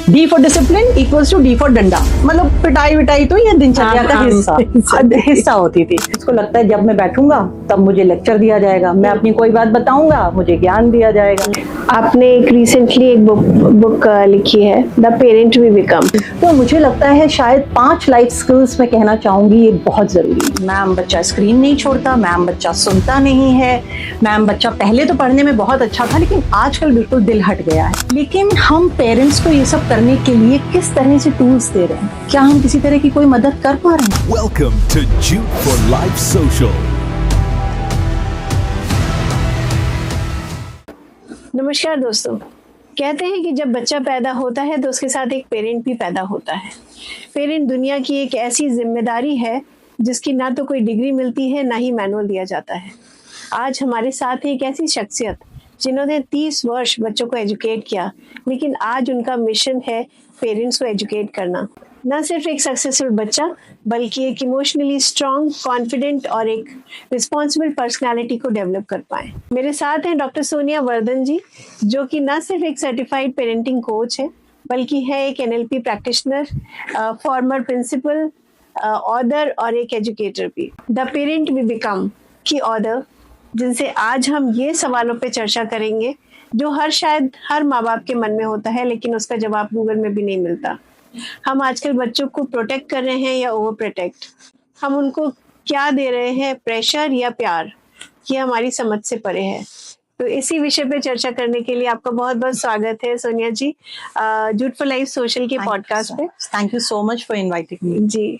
D for discipline equals to D for डंडा, मतलब पिटाई विटाई तो ये दिनचर्या का हिस्सा होती थी। उसको लगता है जब मैं बैठूंगा तब मुझे लेक्चर दिया जाएगा, मैं अपनी कोई बात बताऊंगा मुझे ज्ञान दिया जाएगा। आपने एक रिसेंटली एक बुक लिखी है, द पेरेंट वी बिकम। तो मुझे लगता है शायद 5 लाइफ स्किल्स मैं कहना चाहूंगी ये बहुत जरूरी है। मैम बच्चा स्क्रीन नहीं छोड़ता, मैम बच्चा सुनता नहीं है, मैम बच्चा पहले तो पढ़ने में बहुत अच्छा था लेकिन आजकल बिल्कुल दिल हट गया है। लेकिन हम पेरेंट्स को ये सब करने के लिए किस तरह से टूल्स दे रहे हैं, क्या हम किसी तरह की कोई मदद कर पा रहे हैं? Welcome to Jute for Life Social. नमस्कार दोस्तों, कहते हैं कि जब बच्चा पैदा होता है तो उसके साथ एक पेरेंट भी पैदा होता है। पेरेंट दुनिया की एक ऐसी जिम्मेदारी है जिसकी ना तो कोई डिग्री मिलती है ना ही मैनुअल दिया जाता है। आज हमारे साथ एक ऐसी शख्सियत जिन्होंने 30 वर्ष बच्चों को एजुकेट किया, लेकिन आज उनका मिशन है पेरेंट्स को एजुकेट करना। न सिर्फ एक सक्सेसफुल बच्चा बल्कि एक इमोशनली स्ट्रॉन्ग, कॉन्फिडेंट और एक रिस्पॉन्सिबल पर्सनालिटी को डेवलप कर पाए। मेरे साथ हैं डॉक्टर सोनिया वर्धन जी, जो कि न सिर्फ एक सर्टिफाइड पेरेंटिंग कोच है बल्कि है एक NLP practitioner, former principal, author और एक एजुकेटर भी। द पेरेंट वी बिकम की ऑथर, जिनसे आज हम ये सवालों पे चर्चा करेंगे जो शायद हर माँ बाप के मन में होता है लेकिन उसका जवाब गूगल में भी नहीं मिलता। हम आजकल बच्चों को प्रोटेक्ट कर रहे हैं या ओवर प्रोटेक्ट, हम उनको क्या दे रहे हैं, प्रेशर या प्यार, ये हमारी समझ से परे है। तो इसी विषय पे चर्चा करने के लिए आपका बहुत बहुत स्वागत है Sonia ji, jute for life social के पॉडकास्ट पे। Thank you so much for inviting me. जी,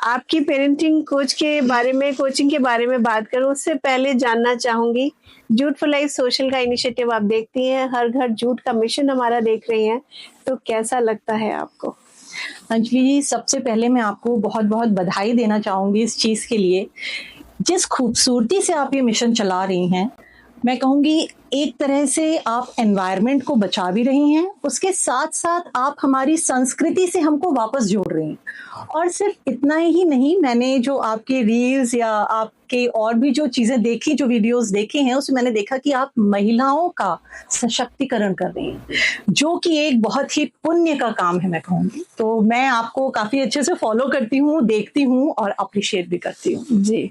आपकी पेरेंटिंग कोच के बारे में, कोचिंग के बारे में बात करूं उससे पहले जानना चाहूंगी, जूट फॉर लाइफ सोशल का इनिशिएटिव आप देखती हैं, हर घर जूट का मिशन हमारा देख रही हैं, तो कैसा लगता है आपको? अंजलि जी, सबसे पहले मैं आपको बहुत बहुत बधाई देना चाहूंगी इस चीज के लिए, जिस खूबसूरती से आप ये मिशन चला रही हैं। मैं कहूंगी एक तरह से आप एनवायरनमेंट को बचा भी रही हैं, उसके साथ साथ आप हमारी संस्कृति से हमको वापस जोड़ रही हैं। और सिर्फ इतना ही नहीं, मैंने जो आपके रील्स या आपके और भी जो चीजें देखी, जो वीडियोस देखे हैं, उसमें मैंने देखा कि आप महिलाओं का सशक्तिकरण कर रही हैं, जो कि एक बहुत ही पुण्य का काम है मैं कहूँगी। तो मैं आपको काफी अच्छे से फॉलो करती हूँ, देखती हूँ और अप्रिशिएट भी करती हूँ। जी,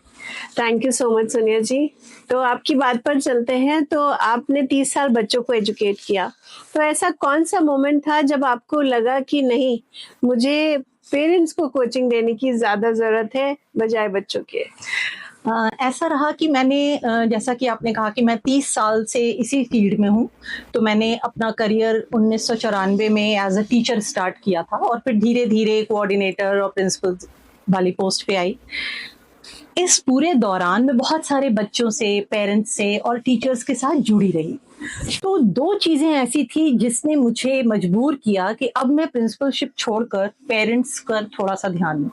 thank you so much Sonia ji. तो आपकी बात पर चलते हैं। तो आपने 30 साल बच्चों को एजुकेट किया, तो ऐसा कौन सा मोमेंट था जब आपको लगा कि नहीं, मुझे पेरेंट्स को कोचिंग देने की ज्यादा जरूरत है बजाय बच्चों के? ऐसा रहा कि मैंने, जैसा कि आपने कहा कि मैं 30 साल से इसी फील्ड में हूँ, तो मैंने अपना करियर 1994 में एज अ टीचर स्टार्ट किया था और फिर धीरे धीरे कोऑर्डिनेटर और प्रिंसिपल वाली पोस्ट पे आई। इस पूरे दौरान मैं बहुत सारे बच्चों से, पेरेंट्स से और टीचर्स के साथ जुड़ी रही। तो 2 चीजें ऐसी थी जिसने मुझे मजबूर किया कि अब मैं प्रिंसिपलशिप छोड़कर पेरेंट्स पर थोड़ा सा ध्यान दूं।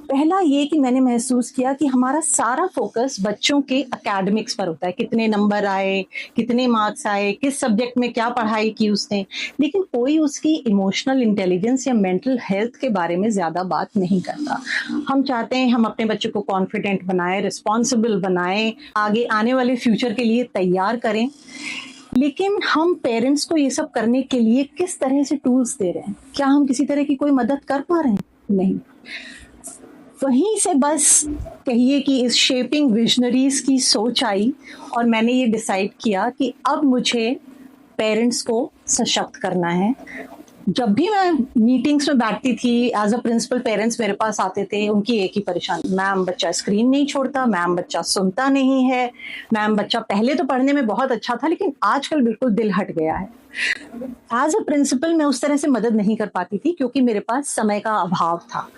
पहला ये कि मैंने महसूस किया कि हमारा सारा फोकस बच्चों के एकेडमिक्स पर होता है, कितने नंबर आए, कितने मार्क्स आए, किस सब्जेक्ट में क्या पढ़ाई की उसने, लेकिन कोई उसकी इमोशनल इंटेलिजेंस या मेंटल हेल्थ के बारे में ज्यादा बात नहीं करता। हम चाहते हैं हम अपने बच्चों को कॉन्फिडेंट बनाएं, रिस्पॉन्सिबल बनाएं, आगे आने वाले फ्यूचर के लिए तैयार करें, लेकिन हम पेरेंट्स को ये सब करने के लिए किस तरह से टूल्स दे रहे हैं, क्या हम किसी तरह की कोई मदद कर पा रहे हैं? नहीं। वहीं से बस कहिए कि इस शेपिंग विजनरीज की सोच आई और मैंने ये डिसाइड किया कि अब मुझे पेरेंट्स को सशक्त करना है। जब भी मैं मीटिंग्स में बैठती थी एज अ प्रिंसिपल, पेरेंट्स मेरे पास आते थे, उनकी एक ही परेशानी, मैम बच्चा स्क्रीन नहीं छोड़ता, मैम बच्चा सुनता नहीं है, मैम बच्चा पहले तो पढ़ने में बहुत अच्छा था लेकिन आजकल बिल्कुल दिल हट गया है। एज अ प्रिंसिपल मैं उस तरह से मदद नहीं कर पाती थी क्योंकि मेरे पास समय का अभाव था।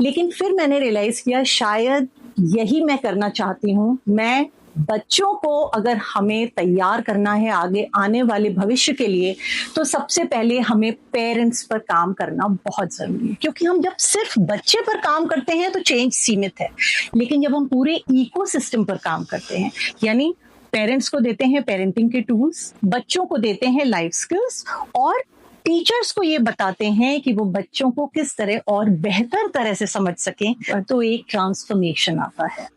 लेकिन फिर मैंने रियलाइज किया शायद यही मैं करना चाहती हूँ। मैं बच्चों को अगर हमें तैयार करना है आगे आने वाले भविष्य के लिए, तो सबसे पहले हमें पेरेंट्स पर काम करना बहुत जरूरी है, क्योंकि हम जब सिर्फ बच्चे पर काम करते हैं तो चेंज सीमित है, लेकिन जब हम पूरे इकोसिस्टम पर काम करते हैं, यानी पेरेंट्स को देते हैं पेरेंटिंग के टूल्स, बच्चों को देते हैं लाइफ स्किल्स और टीचर्स को ये बताते हैं कि वो बच्चों को किस तरह और बेहतर तरह से समझ सकें, तो एक ट्रांसफॉर्मेशन आता है।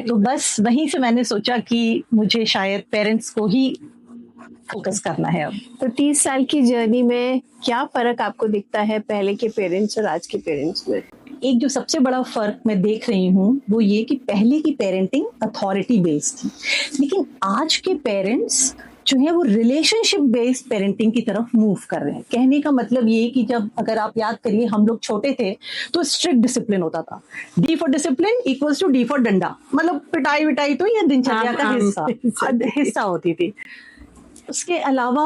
तो बस वहीं से मैंने सोचा कि मुझे शायद पेरेंट्स को ही फोकस करना है अब। तो 30 साल की जर्नी में क्या फर्क आपको दिखता है पहले के पेरेंट्स और आज के पेरेंट्स में? एक जो सबसे बड़ा फर्क मैं देख रही हूँ वो ये कि पहले की पेरेंटिंग अथॉरिटी बेस्ड थी, लेकिन आज के पेरेंट्स जो है वो रिलेशनशिप बेस्ड पेरेंटिंग की तरफ मूव कर रहे हैं। कहने का मतलब ये कि जब अगर आप याद करिए हम लोग छोटे थे तो स्ट्रिक्ट डिसिप्लिन होता था। D for discipline equals to D for डंडा, मतलब पिटाई विटाई तो ये दिनचर्या का हिस्सा होती थी। उसके अलावा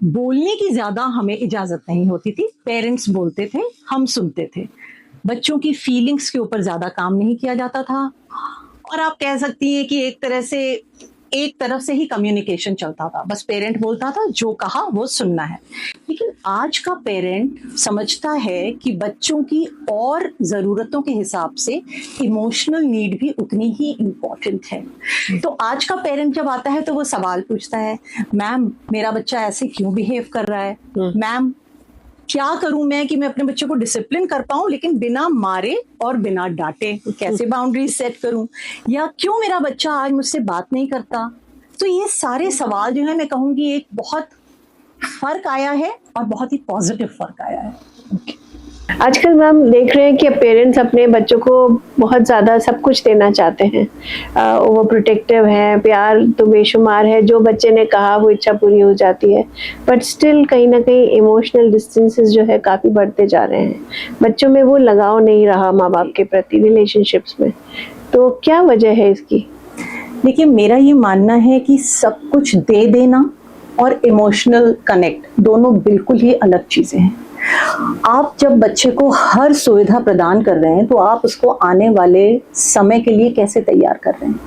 बोलने की ज्यादा हमें इजाजत नहीं होती थी। पेरेंट्स बोलते थे, हम सुनते थे। बच्चों की फीलिंग्स के ऊपर ज्यादा काम नहीं किया जाता था, और आप कह सकती हैं कि एक तरफ से ही कम्युनिकेशन चलता था। बस पेरेंट बोलता था, जो कहा वो सुनना है। लेकिन आज का पेरेंट समझता है कि बच्चों की और ज़रूरतों के हिसाब से इमोशनल नीड भी उतनी ही इम्पोर्टेंट है। तो आज का पेरेंट जब आता है तो वो सवाल पूछता है, मैम मेरा बच्चा ऐसे क्यों बिहेव कर रहा है, मैम क्या करूं मैं कि मैं अपने बच्चे को डिसिप्लिन कर पाऊं लेकिन बिना मारे और बिना डांटे, कैसे बाउंड्रीज सेट करूं, या क्यों मेरा बच्चा आज मुझसे बात नहीं करता। तो ये सारे सवाल जो है मैं कहूंगी एक बहुत फर्क आया है और बहुत ही पॉजिटिव फर्क आया है। आजकल मैम देख रहे हैं कि पेरेंट्स अपने बच्चों को बहुत ज़्यादा सब कुछ देना चाहते हैं, ओवर प्रोटेक्टिव हैं, प्यार तो बेशुमार है, जो बच्चे ने कहा वो इच्छा पूरी हो जाती है, बट स्टिल कहीं ना कहीं इमोशनल डिस्टेंसेस जो है काफ़ी बढ़ते जा रहे हैं। बच्चों में वो लगाव नहीं रहा माँ बाप के प्रति रिलेशनशिप्स में, तो क्या वजह है इसकी? देखिए, मेरा ये मानना है कि सब कुछ दे देना और इमोशनल कनेक्ट दोनों बिल्कुल ही अलग चीज़ें हैं। आप जब बच्चे को हर सुविधा प्रदान कर रहे हैं तो आप उसको आने वाले समय के लिए कैसे तैयार कर रहे हैं,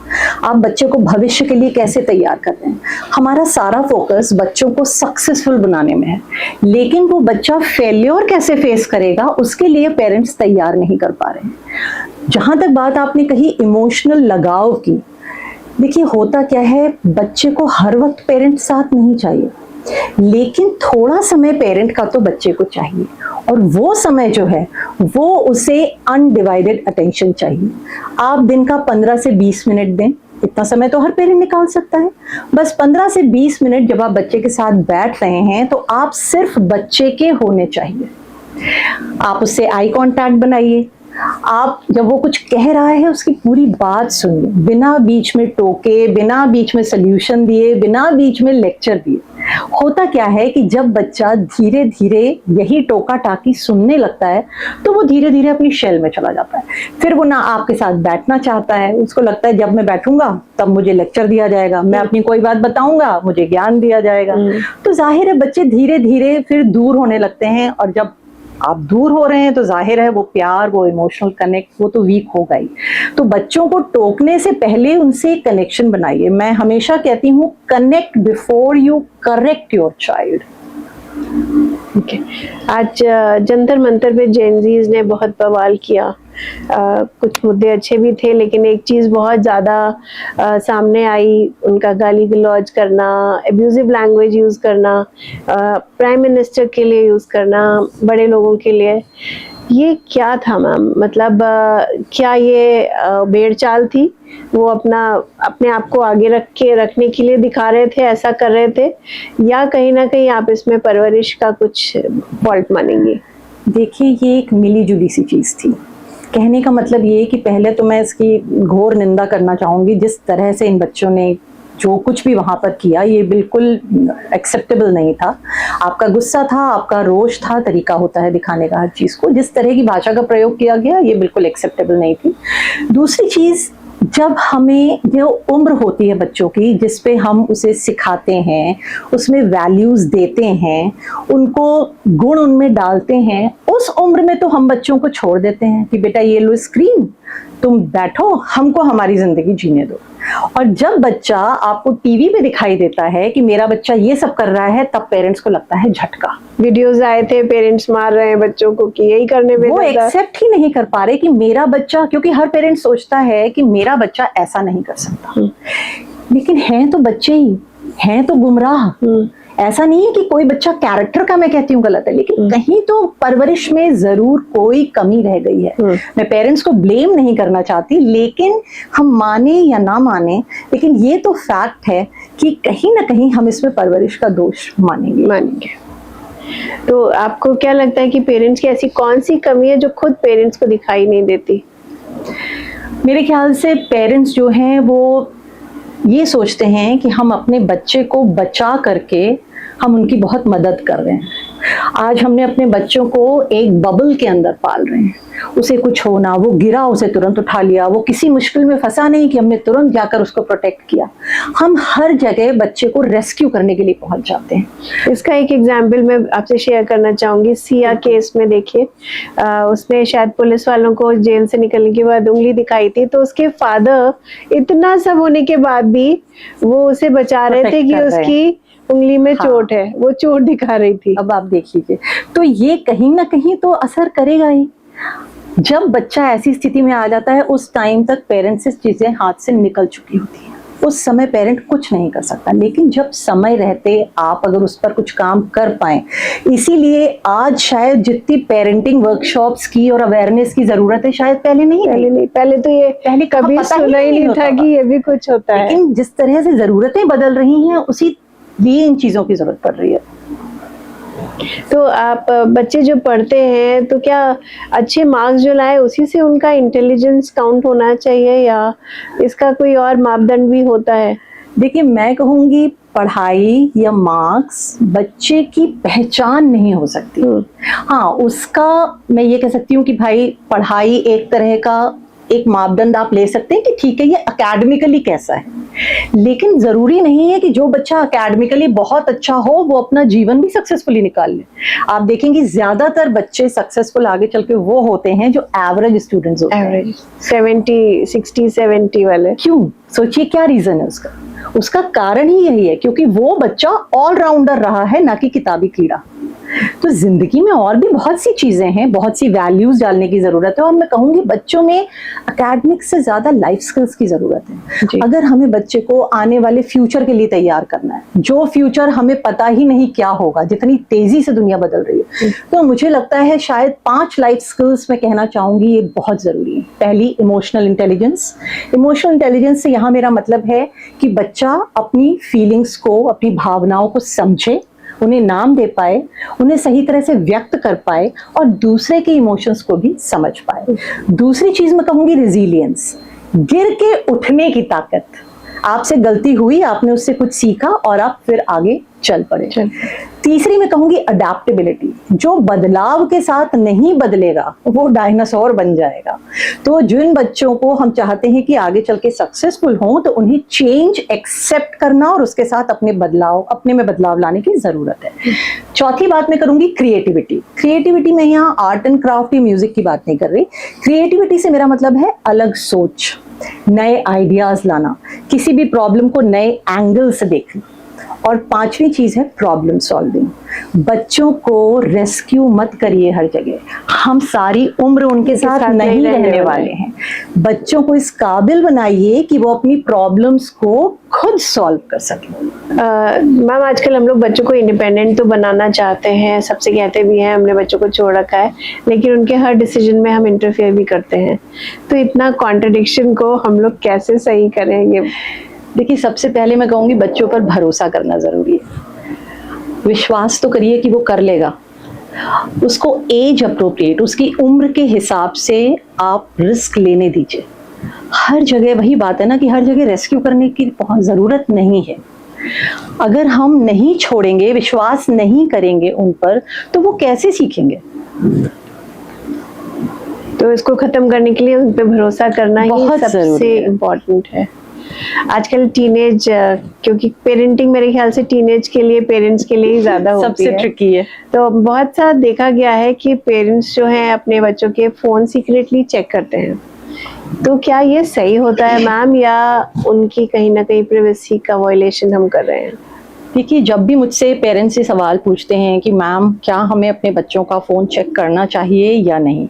आप बच्चे को भविष्य के लिए कैसे तैयार कर रहे हैं। हमारा सारा फोकस बच्चों को सक्सेसफुल बनाने में है, लेकिन वो बच्चा फेल्योर कैसे फेस करेगा उसके लिए पेरेंट्स तैयार नहीं कर पा रहे हैं। जहां तक बात आपने कही इमोशनल लगाव की, देखिए होता क्या है, बच्चे को हर वक्त पेरेंट साथ नहीं चाहिए, लेकिन थोड़ा समय पेरेंट का तो बच्चे को चाहिए, और वो समय जो है वो उसे अनडिवाइडेड अटेंशन चाहिए। आप दिन का 15 से 20 मिनट दें, इतना समय तो हर पेरेंट निकाल सकता है। बस 15 से 20 मिनट जब आप बच्चे के साथ बैठ रहे हैं तो आप सिर्फ बच्चे के होने चाहिए। आप उससे आई कांटेक्ट बनाइए, आप जब वो कुछ कह रहा है उसकी पूरी बात सुनिए, बिना बीच में टोके, बिना बीच में सल्यूशन दिए, बिना बीच में लेक्चर दिए। होता क्या है कि जब बच्चा धीरे धीरे यही टोका टाकी सुनने लगता है तो वो धीरे धीरे अपनी शेल में चला जाता है। फिर वो ना आपके साथ बैठना चाहता है, उसको लगता है जब मैं बैठूंगा तब मुझे लेक्चर दिया जाएगा, मैं अपनी कोई बात बताऊंगा मुझे ज्ञान दिया जाएगा। तो जाहिर है बच्चे धीरे धीरे फिर दूर होने लगते हैं, और जब आप दूर हो रहे हैं तो जाहिर है वो प्यार, वो इमोशनल कनेक्ट वो तो वीक होगा ही। तो बच्चों को टोकने से पहले उनसे कनेक्शन बनाइए। मैं हमेशा कहती हूँ, connect before you correct your child. Okay. आज जंतर मंतर पे जेनजीज ने बहुत बवाल किया, कुछ मुद्दे अच्छे भी थे, लेकिन एक चीज़ बहुत ज़्यादा सामने आई, उनका गाली गलौज करना, एब्यूजिव लैंग्वेज यूज़ करना, प्राइम मिनिस्टर के लिए यूज़ करना, बड़े लोगों के लिए। ये क्या था मैम? मतलब क्या ये भेड़ चाल थी? वो अपने आप को आगे रखने के लिए दिखा रहे थे, ऐसा कर रहे थे, या कहीं ना कहीं आप इसमें परवरिश का कुछ फॉल्ट मानेंगे? देखिए, ये एक मिली जुली सी चीज़ थी। कहने का मतलब ये कि पहले तो मैं इसकी घोर निंदा करना चाहूँगी, जिस तरह से इन बच्चों ने जो कुछ भी वहाँ पर किया ये बिल्कुल एक्सेप्टेबल नहीं था। आपका गुस्सा था, आपका रोष था, तरीका होता है दिखाने का हर चीज़ को, जिस तरह की भाषा का प्रयोग किया गया ये बिल्कुल एक्सेप्टेबल नहीं थी। दूसरी चीज़, जब हमें जो उम्र होती है बच्चों की जिस पे हम उसे सिखाते हैं, उसमें वैल्यूज़ देते हैं, उनको गुण उनमें डालते हैं, उस उम्र में तो हम बच्चों को छोड़ देते हैं कि बेटा ये लो स्क्रीन, तुम बैठो, हमको हमारी ज़िंदगी जीने दो। और जब बच्चा आपको टीवी पे दिखाई देता है कि मेरा बच्चा ये सब कर रहा है, तब पेरेंट्स को लगता है झटका। वीडियोस आए थे पेरेंट्स मार रहे हैं बच्चों को कि यही करने में, वो एक्सेप्ट ही नहीं कर पा रहे कि मेरा बच्चा, क्योंकि हर पेरेंट सोचता है कि मेरा बच्चा ऐसा नहीं कर सकता, लेकिन हैं तो बच्चे ही, हैं तो गुमराह। ऐसा नहीं है कि कोई बच्चा कैरेक्टर का मैं कहती हूँ गलत है, लेकिन कहीं तो परवरिश में जरूर कोई कमी रह गई है। मैं पेरेंट्स को ब्लेम नहीं करना चाहती, लेकिन हम माने या ना माने, लेकिन ये तो फैक्ट है कि कहीं ना कहीं हम इसमें परवरिश का दोष मानेंगे। तो आपको क्या लगता है कि पेरेंट्स की ऐसी कौन सी कमी है जो खुद पेरेंट्स को दिखाई नहीं देती? मेरे ख्याल से पेरेंट्स जो हैं वो ये सोचते हैं कि हम अपने बच्चे को बचा करके हम उनकी बहुत मदद कर रहे हैं। आज हमने अपने बच्चों को एक बबल के अंदर पाल रहे हैं, उसे कुछ होना, वो गिरा उसे तुरंत उठा लिया, वो किसी मुश्किल में फंसा नहीं कि हमने तुरंत जाकर उसको प्रोटेक्ट किया। हम हर जगह बच्चे को रेस्क्यू करने के लिए पहुंच जाते हैं। इसका एक एग्जाम्पल मैं आपसे शेयर करना चाहूंगी। सिया केस में देखिए, उसने शायद पुलिस वालों को जेल से निकलने के बाद उंगली दिखाई थी, तो उसके फादर इतना सब होने के बाद भी वो उसे बचा रहे थे कि उसकी उंगली में चोट है, वो चोट दिखा रही थी। अब आप देख लीजिए, तो ये कहीं ना कहीं तो असर करेगा ही। जब बच्चा ऐसी स्थिति में आ जाता है, उस टाइम तक पेरेंट्स से चीजें हाथ से निकल चुकी होती हैं, उस समय पेरेंट कुछ नहीं कर सकता। लेकिन जब समय रहते आप अगर उस पर कुछ काम कर पाए, इसीलिए आज शायद जितनी पेरेंटिंग वर्कशॉप्स की और अवेयरनेस की जरूरत है, शायद पहले पहले तो ये कभी सुना ही नहीं था कि ये भी कुछ होता है। लेकिन जिस तरह से जरूरतें बदल रही हैं, उसी लिए इन चीजों की जरूरत पड़ रही है। तो आप बच्चे जो पढ़ते हैं, तो क्या अच्छे मार्क्स जो लाए उसी से उनका इंटेलिजेंस काउंट होना चाहिए, या इसका कोई और मापदंड भी होता है? देखिए, मैं कहूँगी पढ़ाई या मार्क्स बच्चे की पहचान नहीं हो सकती। हाँ, उसका मैं ये कह सकती हूँ कि भाई पढ़ाई एक तरह का एक मापदंड आप ले सकते हैं कि ठीक है, ये एकेडमिकली कैसा है, लेकिन जरूरी नहीं है कि जो बच्चा एकेडमिकली बहुत अच्छा हो वो अपना जीवन भी सक्सेसफुली निकाल ले। आप देखेंगे ज्यादातर बच्चे सक्सेसफुल आगे चल के वो होते हैं जो एवरेज स्टूडेंट्स होते हैं, एवरेज 60 वाले। क्यों? सोचिए क्या रीजन है उसका। उसका कारण ही यही है क्योंकि वो बच्चा ऑलराउंडर रहा है, ना कि किताबी कीड़ा। तो जिंदगी में और भी बहुत सी चीजें हैं, बहुत सी वैल्यूज डालने की जरूरत है, और मैं कहूंगी बच्चों में एकेडमिक्स से ज्यादा लाइफ स्किल्स की जरूरत है। अगर हमें बच्चे को आने वाले फ्यूचर के लिए तैयार करना है, जो फ्यूचर हमें पता ही नहीं क्या होगा, जितनी तेजी से दुनिया बदल रही है, तो मुझे लगता है शायद 5 लाइफ स्किल्स मैं कहना चाहूंगी ये बहुत जरूरी है। पहली, इमोशनल इंटेलिजेंस। इमोशनल इंटेलिजेंस से यहाँ मेरा मतलब है कि बच्चा अपनी फीलिंग्स को, अपनी भावनाओं को समझे, उन्हें नाम दे पाए, उन्हें सही तरह से व्यक्त कर पाए और दूसरे के इमोशंस को भी समझ पाए। दूसरी चीज मैं कहूंगी रिजिलियंस, गिर के उठने की ताकत। आपसे गलती हुई, आपने उससे कुछ सीखा और आप फिर आगे चल पड़े। तीसरी मैं कहूंगी अडेप्टेबिलिटी, जो बदलाव के साथ नहीं बदलेगा वो डायनासोर बन जाएगा। तो जिन बच्चों को हम चाहते हैं कि आगे चल के सक्सेसफुल हों, तो उन्हें चेंज एक्सेप्ट करना और उसके साथ अपने में बदलाव लाने की जरूरत है। चौथी बात मैं करूंगी क्रिएटिविटी। क्रिएटिविटी में यहाँ आर्ट एंड क्राफ्ट या म्यूजिक की बात नहीं कर रही। क्रिएटिविटी से मेरा मतलब है अलग सोच, नए आइडियाज लाना, किसी भी प्रॉब्लम को नए एंगल से देखना। और 5वीं चीज है प्रॉब्लम सॉल्विंग। बच्चों को रेस्क्यू मत करिए हर जगह, हम सारी उम्र उनके साथ नहीं रहने वाले हैं। बच्चों को इस काबिल बनाइए कि वो अपनी प्रॉब्लम्स को खुद सॉल्व कर सकें। मैम, आजकल हम लोग बच्चों को इंडिपेंडेंट तो बनाना चाहते हैं, सबसे कहते भी हैं हमने बच्चों को छोड़ रखा है, लेकिन उनके हर डिसीजन में हम इंटरफेयर भी करते हैं। तो इतना कॉन्ट्रडिक्शन को हम लोग कैसे सही करेंगे? देखिए, सबसे पहले मैं कहूँगी बच्चों पर भरोसा करना जरूरी है। विश्वास तो करिए कि वो कर लेगा। उसको एज अप्रोप्रिएट, उसकी उम्र के हिसाब से आप रिस्क लेने दीजिए। हर जगह वही बात है ना कि हर जगह रेस्क्यू करने की बहुत जरूरत नहीं है। अगर हम नहीं छोड़ेंगे, विश्वास नहीं करेंगे उन पर, तो वो कैसे सीखेंगे? तो इसको खत्म करने के लिए उन पर भरोसा करना ही सबसे इम्पोर्टेंट है। आजकल टीनेज, क्योंकि पेरेंटिंग मेरे ख्याल से टीनेज के लिए, पेरेंट्स के लिए ही ज्यादा होती है, सबसे ट्रिकी है। तो बहुत सा देखा गया है कि पेरेंट्स जो हैं अपने बच्चों के फोन सीक्रेटली चेक करते हैं। तो क्या ये सही होता है मैम, या उनकी कहीं ना कहीं प्राइवेसी का वायलेशन हम कर रहे हैं? देखिए, जब भी मुझसे पेरेंट्स से सवाल पूछते हैं कि मैम क्या हमें अपने बच्चों का फोन चेक करना चाहिए या नहीं,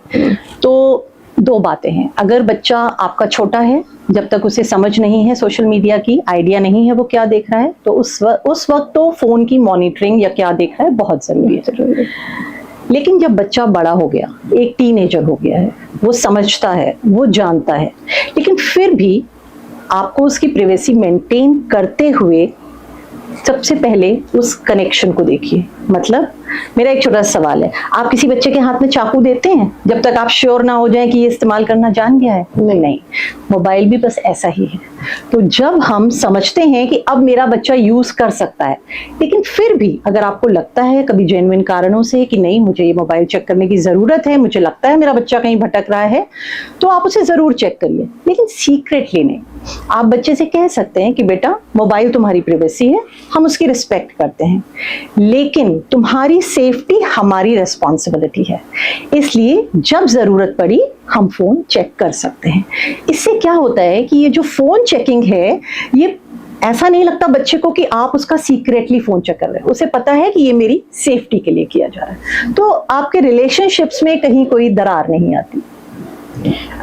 तो दो बातें हैं। अगर बच्चा आपका छोटा है, जब तक उसे समझ नहीं है सोशल मीडिया की, आइडिया नहीं है वो क्या देख रहा है, तो उस वक्त तो फोन की मॉनिटरिंग या क्या देख रहा है बहुत जरूरी है। लेकिन जब बच्चा बड़ा हो गया, एक टीनेजर हो गया है, वो समझता है, वो जानता है, लेकिन फिर भी आपको उसकी प्राइवेसी मेंटेन करते हुए सबसे पहले उस कनेक्शन को देखिए। मतलब मेरा एक छोटा सा सवाल है, आप किसी बच्चे के हाथ में चाकू देते हैं जब तक आप श्योर ना हो जाए कि ये इस्तेमाल करना जान गया है? नहीं। मोबाइल भी बस ऐसा ही है। तो जब हम समझते हैं कि अब मेरा बच्चा यूज कर सकता है, लेकिन फिर भी अगर आपको लगता है कभी जेन्युइन कारणों से कि नहीं मुझे ये मोबाइल चेक करने की जरूरत है, मुझे लगता है मेरा बच्चा कहीं भटक रहा है, तो आप उसे जरूर चेक करिए, लेकिन सीक्रेटली नहीं। आप बच्चे से कह सकते हैं कि बेटा मोबाइल तुम्हारी प्राइवेसी है, हम उसकी रिस्पेक्ट करते हैं, लेकिन तुम्हारी सेफ्टी हमारी रिस्पॉन्सिबिलिटी है, इसलिए जब जरूरत पड़ी हम फोन चेक कर सकते हैं। इससे क्या होता है कि ये जो फोन चेकिंग है, ये ऐसा नहीं लगता बच्चे को कि आप उसका सीक्रेटली फोन चेक कर रहे हैं। उसे पता है कि ये मेरी सेफ्टी के लिए किया जा रहा है, तो आपके रिलेशनशिप्स में कहीं कोई दरार नहीं आती।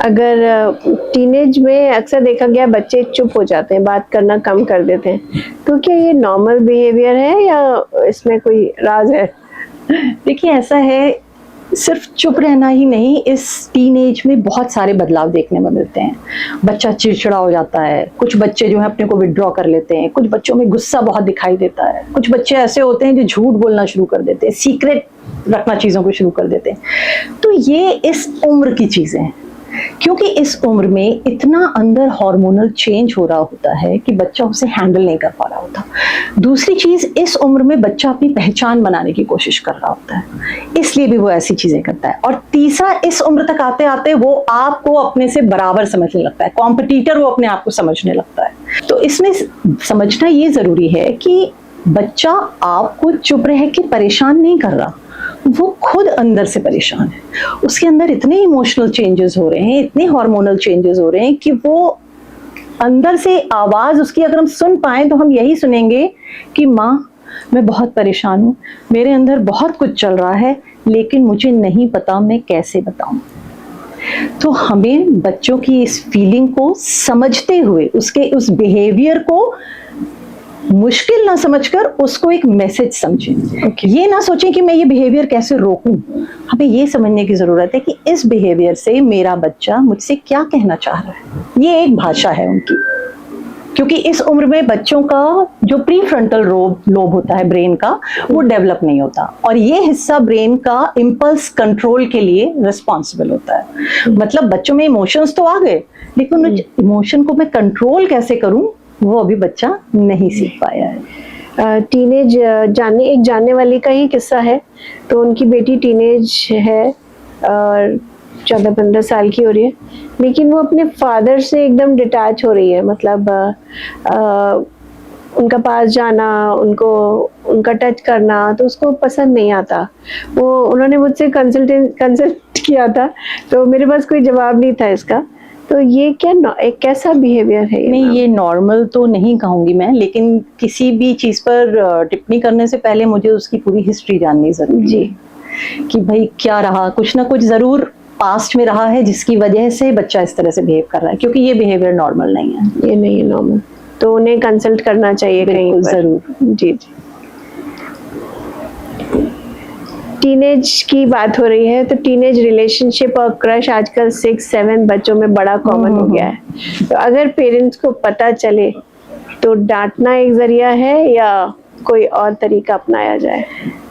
अगर टीनेज में अक्सर देखा गया बच्चे चुप हो जाते हैं, बात करना कम कर देते हैं, तो क्या ये नॉर्मल बिहेवियर है या इसमें कोई राज है? देखिए ऐसा है, सिर्फ चुप रहना ही नहीं, इस टीनेज में बहुत सारे बदलाव देखने में मिलते हैं। बच्चा चिड़चिड़ा हो जाता है, कुछ बच्चे जो है अपने को विड्रॉ कर लेते हैं, कुछ बच्चों में गुस्सा बहुत दिखाई देता है, कुछ बच्चे ऐसे होते हैं जो झूठ बोलना शुरू कर देते हैं, सीक्रेट रखना चीजों को शुरू कर देते हैं। तो ये इस उम्र की चीजें हैं, क्योंकि इस उम्र में इतना अंदर हार्मोनल चेंज हो रहा होता है कि बच्चा उसे हैंडल नहीं कर पा रहा होता। दूसरी चीज, इस उम्र में बच्चा अपनी पहचान बनाने की कोशिश कर रहा होता है, इसलिए भी वो ऐसी चीजें करता है। और तीसरा, इस उम्र तक आते आते वो आपको अपने से बराबर समझने लगता है, कॉम्पिटिटर वो अपने आप को समझने लगता है। तो इसमें समझना ये जरूरी है कि बच्चा आपको चुप रह के परेशान नहीं कर रहा, वो खुद अंदर से परेशान है। उसके अंदर इतने इमोशनल चेंजेस हो रहे हैं, इतने हार्मोनल चेंजेस हो रहे हैं कि वो अंदर से आवाज उसकी अगर हम सुन पाए तो हम यही सुनेंगे कि माँ मैं बहुत परेशान हूँ, मेरे अंदर बहुत कुछ चल रहा है, लेकिन मुझे नहीं पता मैं कैसे बताऊं। तो हमें बच्चों की इस फीलिंग को समझते हुए, उसके उस बिहेवियर को मुश्किल ना समझकर उसको एक मैसेज समझें। ये ना सोचें कि मैं ये बिहेवियर कैसे रोकूं। हमें ये समझने की जरूरत है कि इस बिहेवियर से मेरा बच्चा मुझसे क्या कहना चाह रहा है। ये एक भाषा है उनकी, क्योंकि इस उम्र में बच्चों का जो प्री फ्रंटल लोब होता है ब्रेन का, वो डेवलप नहीं होता, और ये हिस्सा ब्रेन का इम्पल्स कंट्रोल के लिए रिस्पॉन्सिबल होता है। मतलब बच्चों में इमोशंस तो आ गए, लेकिन इमोशन को मैं कंट्रोल कैसे करूं वो अभी बच्चा नहीं सीख पाया है। टीनेज जानने वाली का ही किस्सा है। तो उनकी बेटी टीनेज है और 14-15 साल की हो रही है, लेकिन वो अपने फादर से एकदम डिटैच हो रही है। मतलब उनका पास जाना, उनका टच करना तो उसको पसंद नहीं आता। उन्होंने मुझसे कंसल्ट किया था, तो मेरे पास कोई जवाब नहीं था इसका। तो ये क्या एक कैसा बिहेवियर है? नहीं, ये नॉर्मल तो नहीं कहूंगी मैं, लेकिन किसी भी चीज पर टिप्पणी करने से पहले मुझे उसकी पूरी हिस्ट्री जाननी जरूरी है कि भाई क्या रहा, कुछ ना कुछ जरूर पास्ट में रहा है जिसकी वजह से बच्चा इस तरह से बिहेव कर रहा है, क्योंकि ये बिहेवियर नॉर्मल नहीं है। ये नहीं है नॉर्मल, तो उन्हें कंसल्ट करना चाहिए कहीं पर। जरूर। जी। टीनेज की बात हो रही है, तो टीनेज रिलेशनशिप और क्रश आजकल 6-7 बच्चों में बड़ा कॉमन हो गया है। तो अगर पेरेंट्स को पता चले तो डांटना एक जरिया है या कोई और तरीका अपनाया जाए?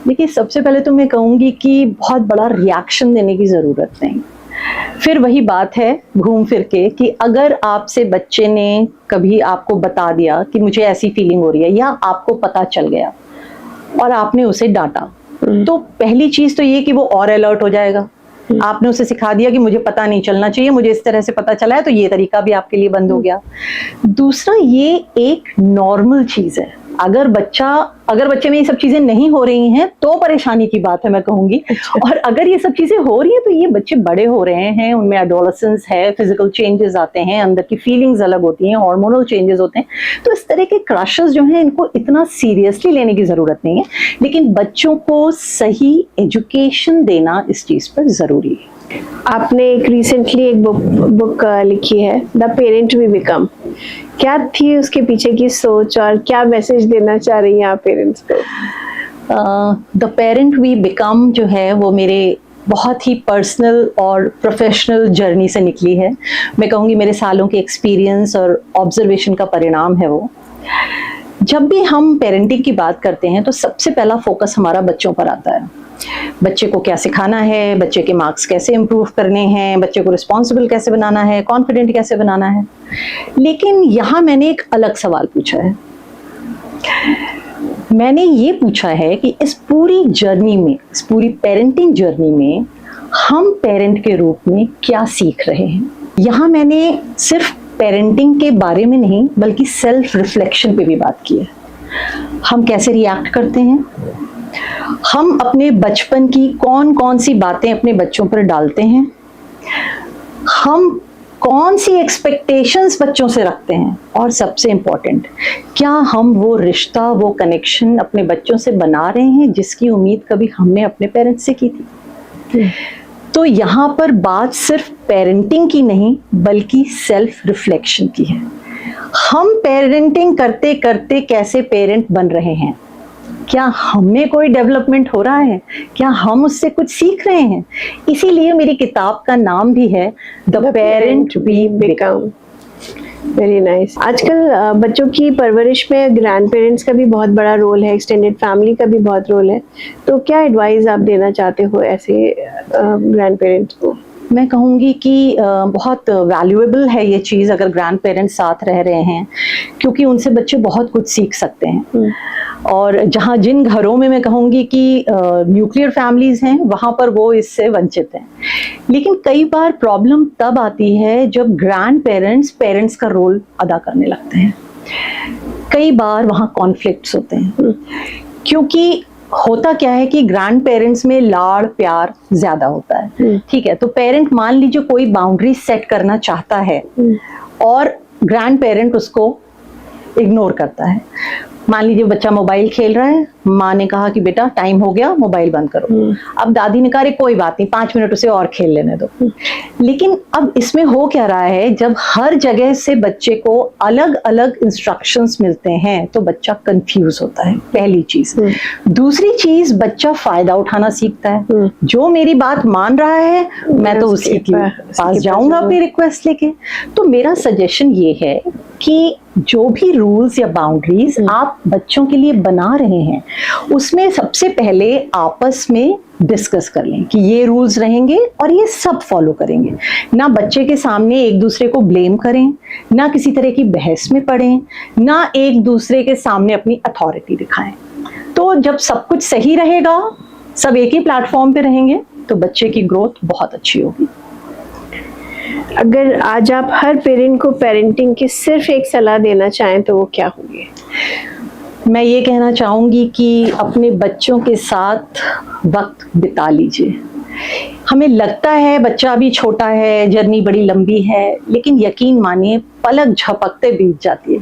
देखिए, सबसे पहले तो मैं कहूंगी कि बहुत बड़ा रिएक्शन देने की जरूरत नहीं। फिर वही बात है घूम फिर के कि अगर आपसे बच्चे ने कभी आपको बता दिया कि मुझे ऐसी फीलिंग हो रही है, या आपको पता चल गया और आपने उसे डांटा, तो पहली चीज तो ये कि वो और अलर्ट हो जाएगा। आपने उसे सिखा दिया कि मुझे पता नहीं चलना चाहिए, मुझे इस तरह से पता चला है, तो ये तरीका भी आपके लिए बंद हो गया। दूसरा, ये एक नॉर्मल चीज है। अगर बच्चा अगर बच्चे में ये सब चीजें नहीं हो रही हैं तो परेशानी की बात है, मैं कहूंगी। और अगर ये सब चीजें हो रही हैं तो ये बच्चे बड़े हो रहे हैं, उनमें एडोलेसेंस है, फिजिकल चेंजेस आते हैं, अंदर की फीलिंग्स अलग होती हैं, हार्मोनल चेंजेस होते हैं। तो इस तरह के क्रशेस जो हैं इनको इतना सीरियसली लेने की जरूरत नहीं है, लेकिन बच्चों को सही एजुकेशन देना इस चीज पर जरूरी है। आपने एक रिसेंटली एक बुक लिखी है, द पेरेंट वी बिकम। क्या थी उसके पीछे की सोच और क्या मैसेज देना चाह रही हैं आप पेरेंट्स को? द पेरेंट वी बिकम जो है वो मेरे बहुत ही पर्सनल और प्रोफेशनल जर्नी से निकली है। मैं कहूँगी मेरे सालों के एक्सपीरियंस और ऑब्जर्वेशन का परिणाम है वो। जब भी हम पेरेंटिंग की बात करते हैं तो सबसे पहला फोकस हमारा बच्चों पर आता है। बच्चे को क्या सिखाना है, बच्चे के मार्क्स कैसे इम्प्रूव करने हैं, बच्चे को रिस्पॉन्सिबल कैसे बनाना है, कॉन्फिडेंट कैसे बनाना है। लेकिन यहाँ मैंने एक अलग सवाल पूछा है। मैंने ये पूछा है कि इस पूरी जर्नी में, इस पूरी पेरेंटिंग जर्नी में हम पेरेंट के रूप में क्या सीख रहे हैं। यहाँ मैंने सिर्फ पेरेंटिंग के बारे में नहीं बल्कि सेल्फ रिफ्लेक्शन पे भी बात की है। हम कैसे रिएक्ट करते हैं, हम अपने बचपन की कौन कौन सी बातें अपने बच्चों पर डालते हैं, हम कौन सी एक्सपेक्टेशंस बच्चों से रखते हैं, और सबसे इम्पोर्टेंट, क्या हम वो रिश्ता, वो कनेक्शन अपने बच्चों से बना रहे हैं जिसकी उम्मीद कभी हमने अपने पेरेंट्स से की थी। तो यहाँ पर बात सिर्फ पेरेंटिंग की नहीं बल्कि सेल्फ रिफ्लेक्शन की है। हम पेरेंटिंग करते करते कैसे पेरेंट बन रहे हैं, क्या हमें कोई डेवलपमेंट हो रहा है, क्या हम उससे कुछ सीख रहे हैं। इसीलिए मेरी किताब का नाम भी है the parent we become. Very nice. आजकल बच्चों की परवरिश में ग्रैंड पेरेंट्स का भी बहुत बड़ा रोल है, एक्सटेंडेड फैमिली का भी बहुत रोल है। तो क्या एडवाइस आप देना चाहते हो ऐसे ग्रैंड पेरेंट्स को? मैं कहूँगी कि बहुत वैल्यूएबल है ये चीज़ अगर ग्रैंड पेरेंट्स साथ रह रहे हैं, क्योंकि उनसे बच्चे बहुत कुछ सीख सकते हैं। और जहाँ जिन घरों में मैं कहूँगी कि न्यूक्लियर फैमिलीज हैं वहाँ पर वो इससे वंचित हैं। लेकिन कई बार प्रॉब्लम तब आती है जब ग्रैंड पेरेंट्स पेरेंट्स का रोल अदा करने लगते हैं। कई बार वहाँ कॉन्फ्लिक्ट्स होते हैं, क्योंकि होता क्या है कि ग्रैंड पेरेंट्स में लाड़ प्यार ज्यादा होता है। ठीक है, तो पेरेंट मान लीजिए कोई बाउंड्री सेट करना चाहता है और ग्रैंड पेरेंट उसको इग्नोर करता है। मान लीजिए बच्चा मोबाइल खेल रहा है, माँ ने कहा कि बेटा टाइम हो गया, मोबाइल बंद करो। अब दादी ने कहा अरे कोई बात नहीं, 5 मिनट उसे और खेल लेने दो। लेकिन अब इसमें हो क्या रहा है, जब हर जगह से बच्चे को अलग अलग इंस्ट्रक्शंस मिलते हैं तो बच्चा कंफ्यूज होता है, पहली चीज। दूसरी चीज, बच्चा फायदा उठाना सीखता है। जो मेरी बात मान रहा है मैं तो उसी के पास जाऊंगा अपनी रिक्वेस्ट लेके। तो मेरा सजेशन ये है कि जो भी रूल्स या बाउंड्रीज आप बच्चों के लिए बना रहे हैं उसमें सबसे पहले आपस में डिस्कस कर लें कि ये रूल्स रहेंगे और ये सब फॉलो करेंगे। ना बच्चे के सामने एक दूसरे को ब्लेम करें, ना किसी तरह की बहस में पड़ें, ना एक दूसरे के सामने अपनी अथॉरिटी दिखाएं। तो जब सब कुछ सही रहेगा, सब एक ही प्लेटफॉर्म पे रहेंगे, तो बच्चे की ग्रोथ बहुत अच्छी होगी। अगर आज आप हर पेरेंट को पेरेंटिंग की सिर्फ एक सलाह देना चाहें तो वो क्या होगी? मैं ये कहना चाहूँगी कि अपने बच्चों के साथ वक्त बिता लीजिए। हमें लगता है बच्चा अभी छोटा है, जर्नी बड़ी लंबी है, लेकिन यकीन मानिए पलक झपकते बीत जाती है।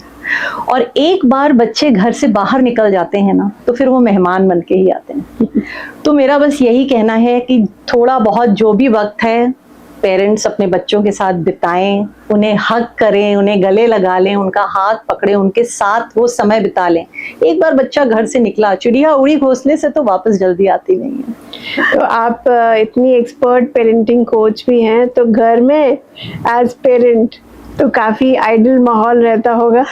और एक बार बच्चे घर से बाहर निकल जाते हैं ना, तो फिर वो मेहमान बन के ही आते हैं। तो मेरा बस यही कहना है कि थोड़ा बहुत जो भी वक्त है पेरेंट्स अपने बच्चों के साथ बिताएं, उन्हें हग करें, उन्हें गले लगा लें, उनका हाथ पकड़ें, उनके साथ वो समय बिता लें। एक बार बच्चा घर से निकला, चिड़िया उड़ी घोंसले से तो वापस जल्दी आती नहीं है। तो आप इतनी एक्सपर्ट पेरेंटिंग कोच भी हैं, तो घर में एज पेरेंट तो काफी आइडल माहौल रहता होगा।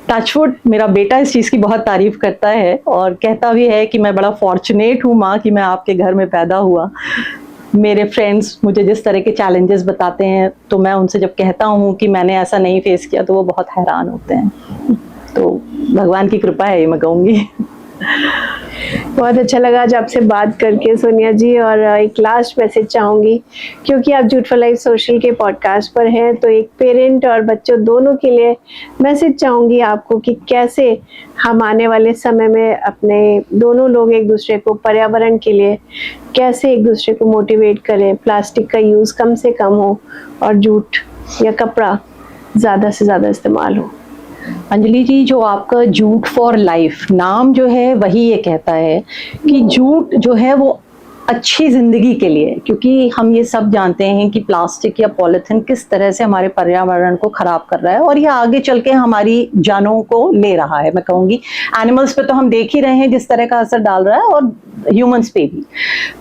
टचवुड, मेरा बेटा इस चीज़ की बहुत तारीफ करता है और कहता भी है कि मैं बड़ा फॉर्चुनेट हूँ माँ कि मैं आपके घर में पैदा हुआ। मेरे फ्रेंड्स मुझे जिस तरह के चैलेंजेस बताते हैं तो मैं उनसे जब कहता हूँ कि मैंने ऐसा नहीं फेस किया तो वो बहुत हैरान होते हैं। तो भगवान की कृपा है ये मैं कहूँगी। बहुत अच्छा लगा आज आपसे बात करके सोनिया जी। और एक लास्ट मैसेज चाहूँगी, क्योंकि आप जूट फॉर लाइफ सोशल के पॉडकास्ट पर हैं, तो एक पेरेंट और बच्चों दोनों के लिए मैसेज चाहूँगी आपको कि कैसे हम आने वाले समय में अपने दोनों लोग एक दूसरे को पर्यावरण के लिए कैसे एक दूसरे को मोटिवेट करें, प्लास्टिक का यूज़ कम से कम हो और जूट या कपड़ा ज़्यादा से ज़्यादा इस्तेमाल हो। अंजलि जी, जो आपका जूट फॉर लाइफ नाम जो है वही ये कहता है कि जूट जो है वो अच्छी जिंदगी के लिए, क्योंकि हम ये सब जानते हैं कि प्लास्टिक या पॉलिथीन किस तरह से हमारे पर्यावरण को खराब कर रहा है और ये आगे चल के हमारी जानों को ले रहा है। मैं कहूँगी एनिमल्स पे तो हम देख ही रहे हैं जिस तरह का असर डाल रहा है और ह्यूमंस पे भी।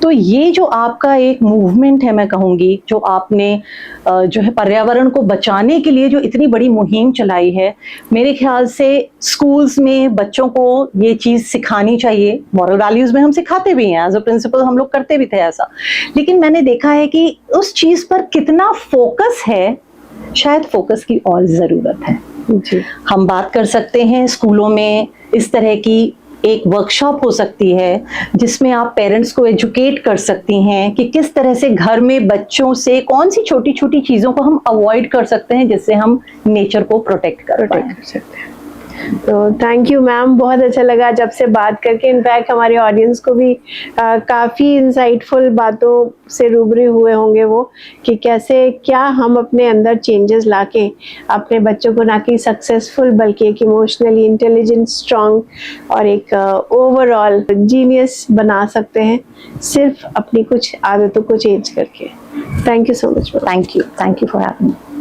तो ये जो आपका एक मूवमेंट है, मैं कहूँगी जो आपने जो है पर्यावरण को बचाने के लिए जो इतनी बड़ी मुहिम चलाई है, मेरे ख्याल से स्कूल्स में बच्चों को ये चीज़ सिखानी चाहिए। मॉरल वैल्यूज़ में हम सिखाते भी हैं, एज अ प्रिंसिपल हम लोग करते भी थे ऐसा, लेकिन मैंने देखा है कि उस चीज़ पर कितना फोकस है, शायद फोकस की और ज़रूरत है जी। हम बात कर सकते हैं स्कूलों में इस तरह की एक वर्कशॉप हो सकती है जिसमें आप पेरेंट्स को एजुकेट कर सकती हैं कि किस तरह से घर में बच्चों से कौन सी छोटी छोटी चीज़ों को हम अवॉइड कर सकते हैं जिससे हम नेचर को प्रोटेक्ट कर सकते हैं। तो थैंक यू मैम, बहुत अच्छा लगा जब से बात करके। इनफैक्ट हमारे ऑडियंस को भी काफ़ी इंसाइटफुल बातों से रूबरू हुए होंगे वो, कि कैसे क्या हम अपने अंदर चेंजेस लाके अपने बच्चों को ना कि सक्सेसफुल बल्कि एक इमोशनली इंटेलिजेंट, स्ट्रॉन्ग और एक ओवरऑल जीनियस बना सकते हैं, सिर्फ अपनी कुछ आदतों को चेंज करके। Thank you so much. Thank you for having me.